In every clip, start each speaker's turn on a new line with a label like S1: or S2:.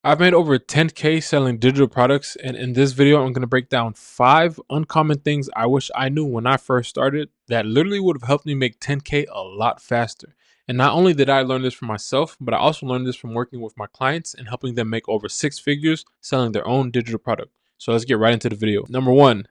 S1: I've made over 10K selling digital products, and in this video, I'm going to break down 5 uncommon things I wish I knew when I first started that literally would have helped me make 10K a lot faster. And not only did I learn this for myself, but I also learned this from working with my clients and helping them make over 6 figures selling their own digital product. So let's get right into the video. Number 1,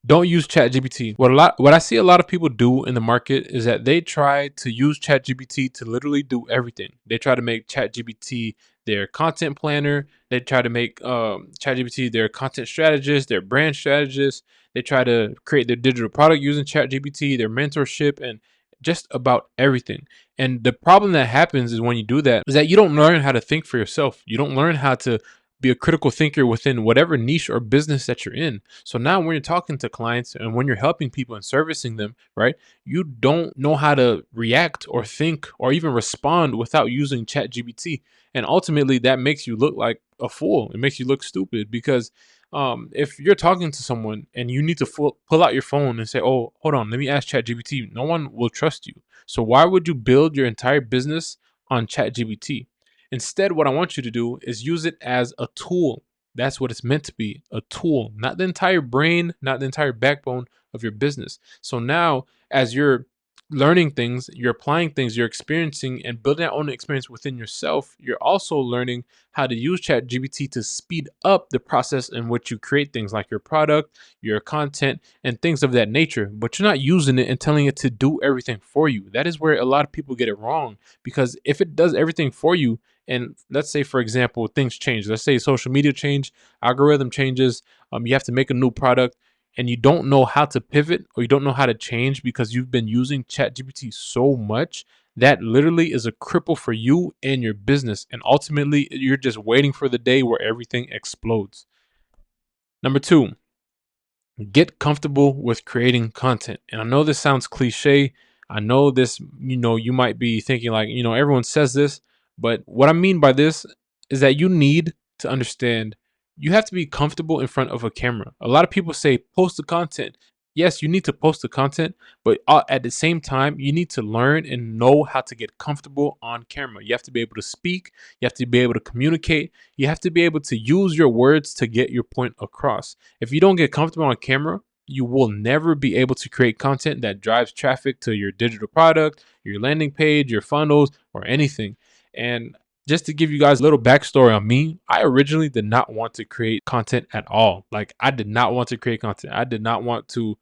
S1: don't use ChatGPT. What I see a lot of people do in the market is that they try to use ChatGPT to literally do everything. They try to make ChatGPT their content planner. They try to make ChatGPT their content strategist, their brand strategist. They try to create their digital product using ChatGPT, their mentorship, and just about everything. And the problem that happens is when you do that is that you don't learn how to think for yourself. You don't learn how to be a critical thinker within whatever niche or business that you're in. So now when you're talking to clients and when you're helping people and servicing them, right, you don't know how to react or think or even respond without using ChatGPT. And ultimately that makes you look like a fool. It makes you look stupid because if you're talking to someone and you need to pull out your phone and say, oh, hold on, let me ask ChatGPT, no one will trust you. So why would you build your entire business on ChatGPT? Instead, what I want you to do is use it as a tool. That's what it's meant to be, a tool, not the entire brain, not the entire backbone of your business. So now, as you're learning things, you're applying things, you're experiencing and building that own experience within yourself, you're also learning how to use ChatGPT to speed up the process in which you create things like your product, your content, and things of that nature. But you're not using it and telling it to do everything for you. That is where a lot of people get it wrong, because if it does everything for you, and let's say, for example, things change. Let's say social media change, algorithm changes. You have to make a new product, and you don't know how to pivot or you don't know how to change because you've been using ChatGPT so much. That literally is a cripple for you and your business. And ultimately, you're just waiting for the day where everything explodes. Number 2, get comfortable with creating content. And I know this sounds cliche. I know this, you might be thinking like, everyone says this, but what I mean by this is that you need to understand you have to be comfortable in front of a camera. A lot of people say post the content. Yes, you need to post the content, but at the same time, you need to learn and know how to get comfortable on camera. You have to be able to speak, you have to be able to communicate, you have to be able to use your words to get your point across. If you don't get comfortable on camera, you will never be able to create content that drives traffic to your digital product, your landing page, your funnels, or anything. And just to give you guys a little backstory on me, I originally did not want to create content at all. Like, I did not want to create content. I did not want to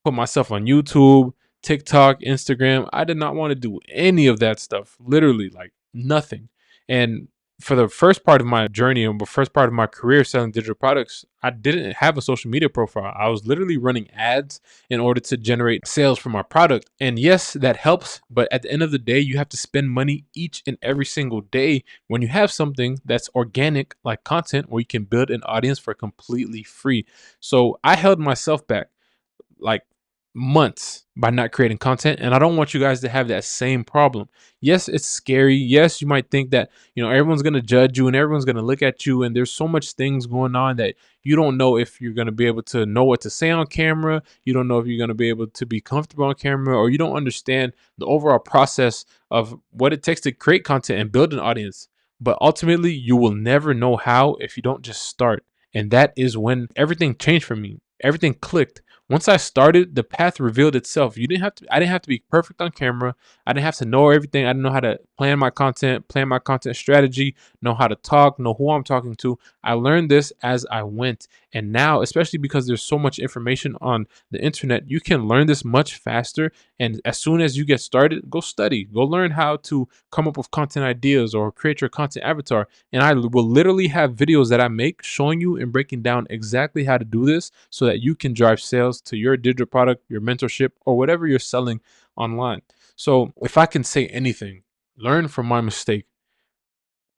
S1: put myself on YouTube, TikTok, Instagram. I did not want to do any of that stuff. Literally, like nothing. And for the first part of my journey and the first part of my career selling digital products, I didn't have a social media profile. I was literally running ads in order to generate sales for my product. And yes, that helps. But at the end of the day, you have to spend money each and every single day when you have something that's organic, like content, where you can build an audience for completely free. So I held myself back like months by not creating content, and I don't want you guys to have that same problem. Yes, it's scary. Yes, you might think that everyone's going to judge you and everyone's going to look at you, and there's so much things going on that you don't know if you're going to be able to know what to say on camera. You don't know if you're going to be able to be comfortable on camera, or you don't understand the overall process of what it takes to create content and build an audience. But ultimately, you will never know how if you don't just start. And that is when everything changed for me. Everything clicked once I started. The path revealed itself. I didn't have to be perfect on camera. I didn't have to know everything. I didn't know how to plan my content strategy, know how to talk, know who I'm talking to. I learned this as I went. And now, especially because there's so much information on the internet, you can learn this much faster. And as soon as you get started, go study, go learn how to come up with content ideas or create your content avatar. And I will literally have videos that I make showing you and breaking down exactly how to do this so that you can drive sales to your digital product, your mentorship, or whatever you're selling online. So if I can say anything, learn from my mistake,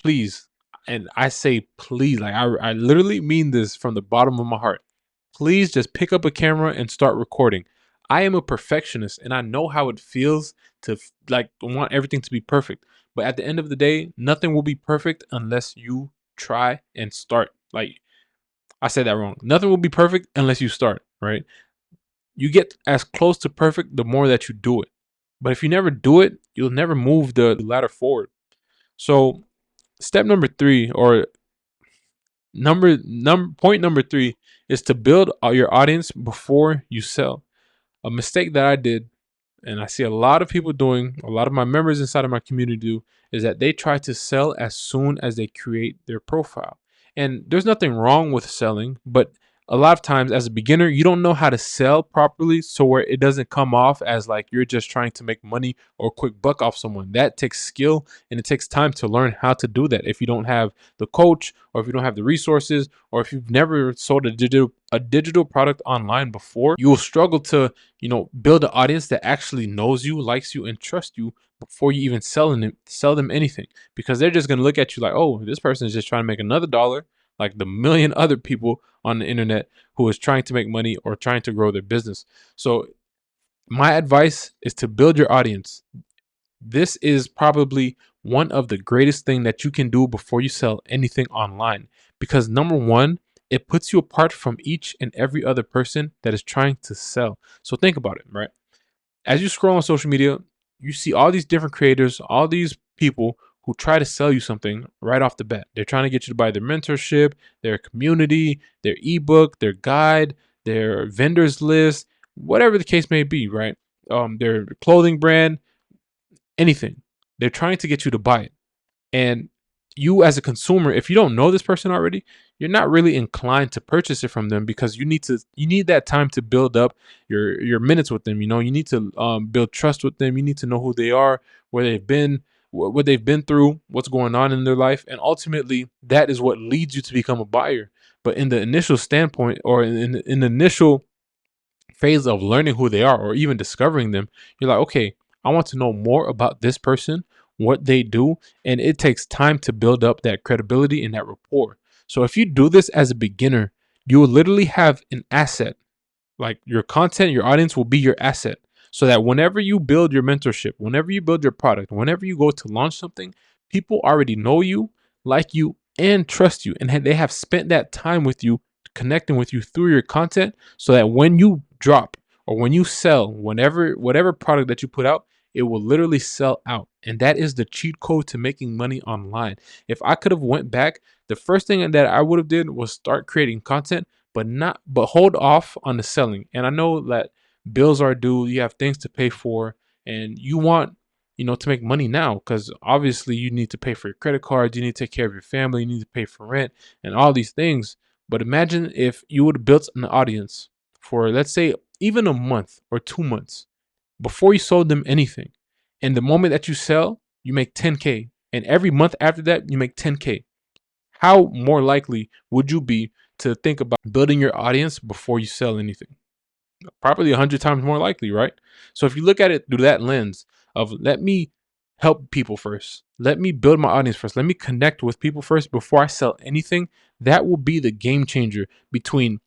S1: please. And I say please, like I literally mean this from the bottom of my heart. Please just pick up a camera and start recording. I am a perfectionist and I know how it feels to like want everything to be perfect. But at the end of the day, nothing will be perfect unless you try and start. Like, I said that wrong. Nothing will be perfect unless you start, right? You get as close to perfect the more that you do it. But if you never do it, you'll never move the ladder forward. So, step number 3, or Point number three is to build your audience before you sell. A mistake that I did, and I see a lot of people doing, a lot of my members inside of my community do, is that they try to sell as soon as they create their profile. And there's nothing wrong with selling, but a lot of times as a beginner, you don't know how to sell properly, so where it doesn't come off as like you're just trying to make money or a quick buck off someone. That takes skill and it takes time to learn how to do that. If you don't have the coach, or if you don't have the resources, or if you've never sold a digital product online before, you will struggle to build an audience that actually knows you, likes you, and trusts you before you even sell them anything, because they're just going to look at you like, oh, this person is just trying to make another dollar like the million other people on the internet who is trying to make money or trying to grow their business. So my advice is to build your audience. This is probably one of the greatest thing that you can do before you sell anything online, because number one, it puts you apart from each and every other person that is trying to sell. So think about it, right? As you scroll on social media, you see all these different creators, all these people who try to sell you something right off the bat. They're trying to get you to buy their mentorship, their community, their ebook, their guide, their vendors list, whatever the case may be, right? Their clothing brand, anything. They're trying to get you to buy it. And you as a consumer, if you don't know this person already, you're not really inclined to purchase it from them, because you need that time to build up your minutes with them. You need to build trust with them. You need to know who they are, where they've been, what they've been through, what's going on in their life, and ultimately that is what leads you to become a buyer. But in the initial standpoint, or in the initial phase of learning who they are or even discovering them, you're like, okay, I want to know more about this person, what they do, and it takes time to build up that credibility and that rapport. So if you do this as a beginner, you will literally have an asset. Like, your content, your audience will be your asset. So that whenever you build your mentorship, whenever you build your product, whenever you go to launch something, people already know you, like you, and trust you. And they have spent that time with you, connecting with you through your content, so that when you drop or when you sell, whatever product that you put out, it will literally sell out. And that is the cheat code to making money online. If I could have went back, the first thing that I would have did was start creating content, but hold off on the selling. And I know that bills are due, you have things to pay for, and you want to make money now, because obviously you need to pay for your credit cards, you need to take care of your family, you need to pay for rent and all these things. But imagine if you would have built an audience for, let's say, even a month or 2 months before you sold them anything, and the moment that you sell, you make 10K, and every month after that you make 10K. How more likely would you be to think about building your audience before you sell anything? Probably 100 times more likely, right? So if you look at it through that lens of, let me help people first, let me build my audience first, let me connect with people first before I sell anything, that will be the game changer between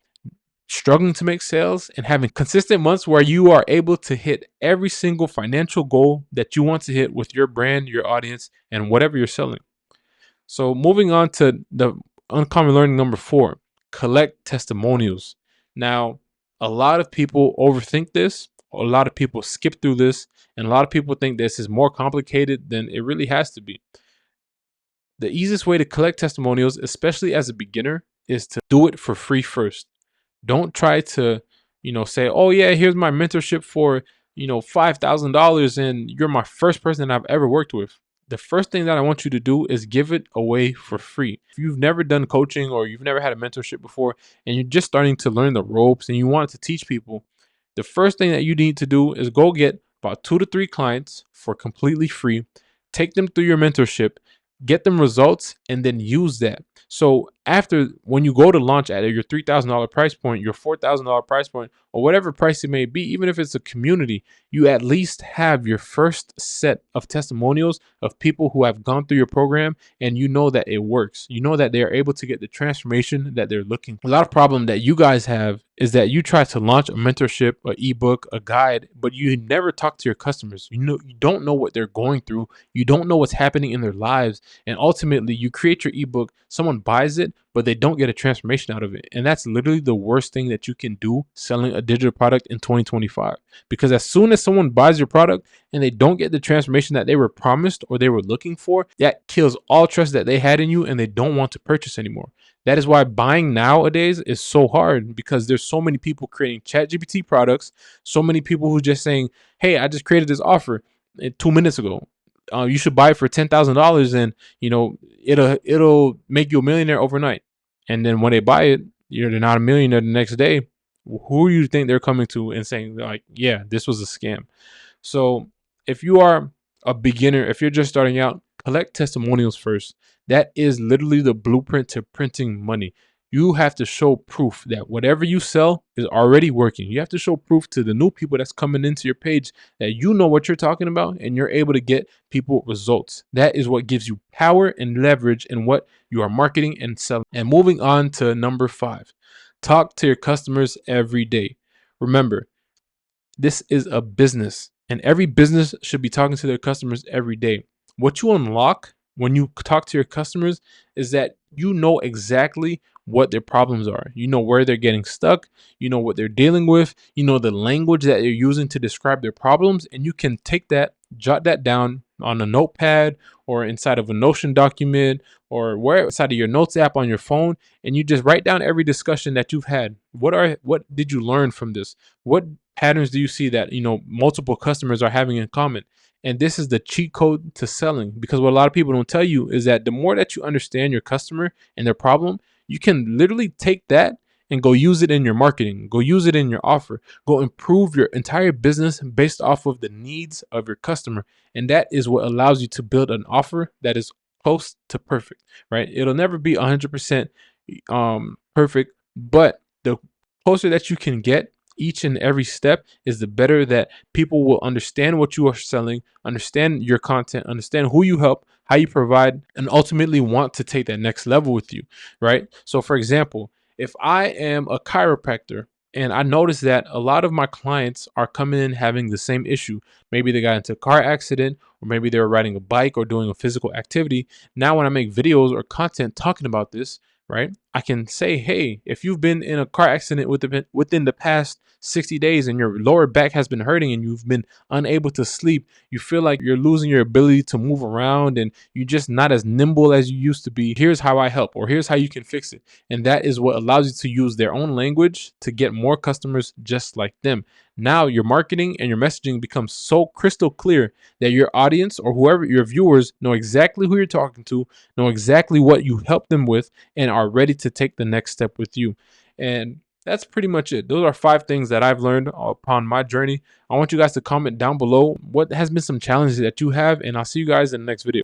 S1: struggling to make sales and having consistent months where you are able to hit every single financial goal that you want to hit with your brand, your audience, and whatever you're selling. So moving on to the uncommon learning number 4, collect testimonials. Now, a lot of people overthink this. A lot of people skip through this, and a lot of people think this is more complicated than it really has to be. The easiest way to collect testimonials, especially as a beginner, is to do it for free first. Don't try to, say, oh yeah, here's my mentorship for, $5,000, and you're my first person I've ever worked with. The first thing that I want you to do is give it away for free. If you've never done coaching or you've never had a mentorship before, and you're just starting to learn the ropes and you want to teach people, the first thing that you need to do is go get about 2 to 3 clients for completely free, take them through your mentorship, get them results, and then use that. So after, when you go to launch at your $3,000 price point, your $4,000 price point, or whatever price it may be, even if it's a community, you at least have your first set of testimonials of people who have gone through your program, and you know that it works. You know that they are able to get the transformation that they're looking for. A lot of problem that you guys have is that you try to launch a mentorship, an ebook, a guide, but you never talk to your customers. You don't know what they're going through. You don't know what's happening in their lives. And ultimately, you create your ebook, someone buys it, but they don't get a transformation out of it. And that's literally the worst thing that you can do selling a digital product in 2025. Because as soon as someone buys your product and they don't get the transformation that they were promised or they were looking for, that kills all trust that they had in you and they don't want to purchase anymore. That is why buying nowadays is so hard, because there's so many people creating ChatGPT products, so many people who just saying, "Hey, I just created this offer 2 minutes ago. You should buy it for $10,000, and it'll make you a millionaire overnight." And then when they buy it, they're not a millionaire the next day. Who do you think they're coming to and saying like, "Yeah, this was a scam"? So if you are a beginner, if you're just starting out, collect testimonials first. That is literally the blueprint to printing money. You have to show proof that whatever you sell is already working. You have to show proof to the new people that's coming into your page that you know what you're talking about and you're able to get people results. That is what gives you power and leverage in what you are marketing and selling. And moving on to number 5, talk to your customers every day. Remember, this is a business, and every business should be talking to their customers every day. What you unlock when you talk to your customers is that you know exactly what their problems are. You know where they're getting stuck. You know what they're dealing with. You know the language that they're using to describe their problems, and you can take that, jot that down on a notepad or inside of a Notion document or where inside of your notes app on your phone, and you just write down every discussion that you've had. What did you learn from this? What patterns do you see that multiple customers are having in common? And this is the cheat code to selling, because what a lot of people don't tell you is that the more that you understand your customer and their problem, you can literally take that and go use it in your marketing, go use it in your offer, go improve your entire business based off of the needs of your customer. And that is what allows you to build an offer that is close to perfect, right? It'll never be 100% perfect, but the closer that you can get each and every step is the better that people will understand what you are selling, understand your content, understand who you help, how you provide, and ultimately want to take that next level with you, right? So, for example, if I am a chiropractor and I notice that a lot of my clients are coming in having the same issue, maybe they got into a car accident, or maybe they were riding a bike or doing a physical activity. Now, when I make videos or content talking about this, right, I can say, hey, if you've been in a car accident within the past 60 days and your lower back has been hurting and you've been unable to sleep, you feel like you're losing your ability to move around and you're just not as nimble as you used to be, here's how I help, or here's how you can fix it. And that is what allows you to use their own language to get more customers just like them. Now your marketing and your messaging becomes so crystal clear that your audience or whoever your viewers know exactly who you're talking to, know exactly what you help them with, and are ready to take the next step with you. And that's pretty much it. Those are 5 things that I've learned upon my journey. I want you guys to comment down below what has been some challenges that you have, and I'll see you guys in the next video.